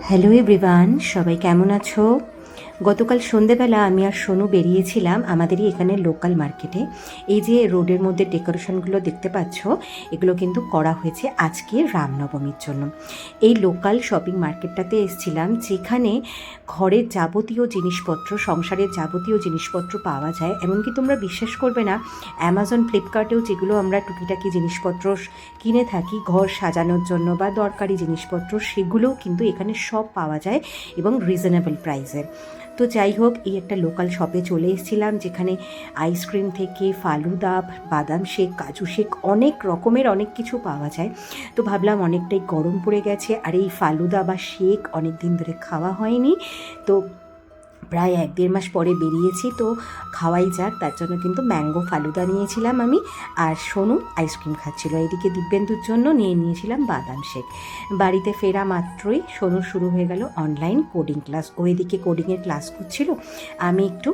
Hello everyone, সবাই কেমন আছো? গতকাল সন্ধেবেলা আমি আর সোনু বেরিয়েছিলাম আমাদেরই এখানে লোকাল মার্কেটে। এই যে রোডের মধ্যে ডেকোরেশনগুলো দেখতে পাচ্ছ, এগুলো কিন্তু করা হয়েছে আজকে রামনবমীর জন্য। এই লোকাল শপিং মার্কেটটাতে এসেছিলাম, যেখানে ঘরের যাবতীয় জিনিসপত্র, সংসারের যাবতীয় জিনিসপত্র পাওয়া যায়। এমনকি তোমরা বিশ্বাস করবে না, অ্যামাজন, ফ্লিপকার্টেও যেগুলো আমরা টুকিটাকি জিনিসপত্র কিনে থাকি ঘর সাজানোর জন্য বা দরকারি জিনিসপত্র, সেগুলোও কিন্তু এখানে সব পাওয়া যায় এবং রিজনেবল প্রাইসে। তো যাই হোক, এই একটা লোকাল শপে চলে এসেছিলাম, যেখানে আইসক্রিম থেকে ফালুদা, বাদাম শেক, কাজু শেক, অনেক রকমের অনেক কিছু পাওয়া যায়। তো ভাবলাম অনেকটাই গরম পড়ে গেছে, আর এই ফালুদা বা শেক অনেক দিন ধরে খাওয়া হয়নি, তো প্রায় 1-1.5 মাস পরে বেরিয়েছি, তো খাওয়াই যাক। তার জন্য কিন্তু ম্যাঙ্গো ফালুদা নিয়েছিলাম আমি, আর সোনু আইসক্রিম খাচ্ছিল। এদিকে দিব্যেন্দুর জন্য নিয়েছিলাম বাদাম শেক। বাড়িতে ফেরা মাত্রই সোনুর শুরু হয়ে গেল অনলাইন কোডিং ক্লাস। ও এদিকে কোডিংয়ের ক্লাস করছিল, আমি একটু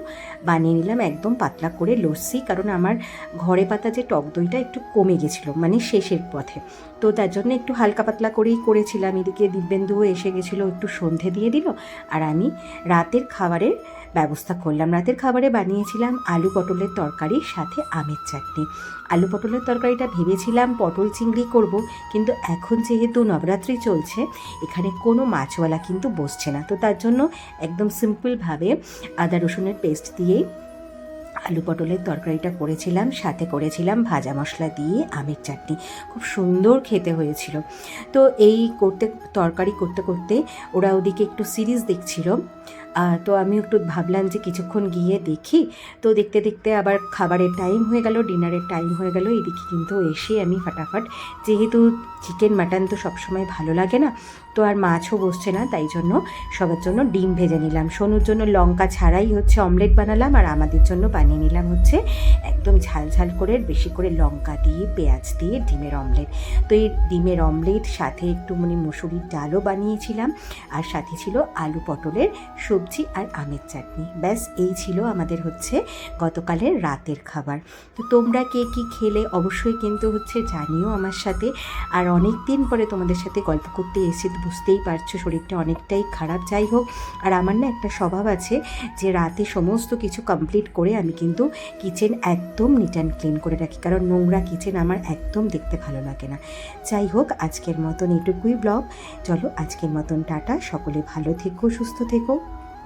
বানিয়ে নিলাম একদম পাতলা করে লস্যি, কারণ আমার ঘরে পাতা যে টক দইটা একটু কমে গেছিলো, মানে শেষের পথে, তো তার জন্য একটু হালকা পাতলা করেই করেছিলাম। এদিকে দিব্যেন্দুও এসে গেছিলো, একটু সন্ধে দিয়ে দিল, আর আমি রাতের খাবারের ব্যবস্থা করলাম। রাতের খাবারে বানিয়েছিলাম আলু পটলের তরকারি, সাথে আমের চাটনি। আলু পটলের তরকারিটা ভেবেছিলাম পটল চিংড়ি করব, কিন্তু এখন যেহেতু নবরাত্রি চলছে, এখানে কোনো মাছওয়ালা কিন্তু বসছে না, তো তার জন্য একদম সিম্পলভাবে আদা রসুনের পেস্ট দিয়েই আলু পটলের তরকারিটা করেছিলাম, সাথে করেছিলাম ভাজা মশলা দিয়ে আমের চাটনি। খুব সুন্দর খেতে হয়েছিল। তো এই তরকারি করতে করতে ওরা ওদিকে একটু সিরিজ দেখছিল, তো আমি একটু ভাবলাম যে কিছুক্ষণ গিয়ে দেখি। তো দেখতে দেখতে আবার খাবারের টাইম হয়ে গেল, ডিনারের টাইম হয়ে গেল। এদিকে কিন্তু এসে আমি ফাটাফাট, যেহেতু চিকেন মাটন তো সবসময় ভালো লাগে না, তো আর মাছও বসছে না, তাই জন্য সবার জন্য ডিম ভেজে নিলাম। সোনুর জন্য লঙ্কা ছাড়াই হচ্ছে অমলেট বানালাম, আর আমাদের জন্য বানিয়ে নিলাম হচ্ছে একদম ঝাল ঝাল করে, বেশি করে লঙ্কা দিয়ে পেঁয়াজ দিয়ে ডিমের অমলেট। তো এই ডিমের অমলেট সাথে একটু মুসুরির ডালও বানিয়েছিলাম, আর সাথে ছিল আলু পটলের সবজি আর আমের চাটনি। ব্যাস এই ছিল আমাদের হচ্ছে গতকালের রাতের খাবার। তো তোমরা কে কী খেলে অবশ্যই কিন্তু হচ্ছে জানিও আমার সাথে। আর অনেক দিন পরে তোমাদের সাথে গল্প করতে এসে বুঝতেই পারছো শরীরটা অনেকটাই খারাপ। যাই হোক, আর আমার না একটা স্বভাব আছে যে রাতে সমস্ত কিছু কমপ্লিট করে আমি কিন্তু কিচেন একদম নিট অ্যান্ড ক্লিন করে রাখি, কারণ নোংরা কিচেন আমার একদম দেখতে ভালো লাগে না। যাই হোক, আজকের মতন এটুকুই ব্লগ। চলো আজকের মতন টাটা, সকলে ভালো থেকো, সুস্থ থেকো।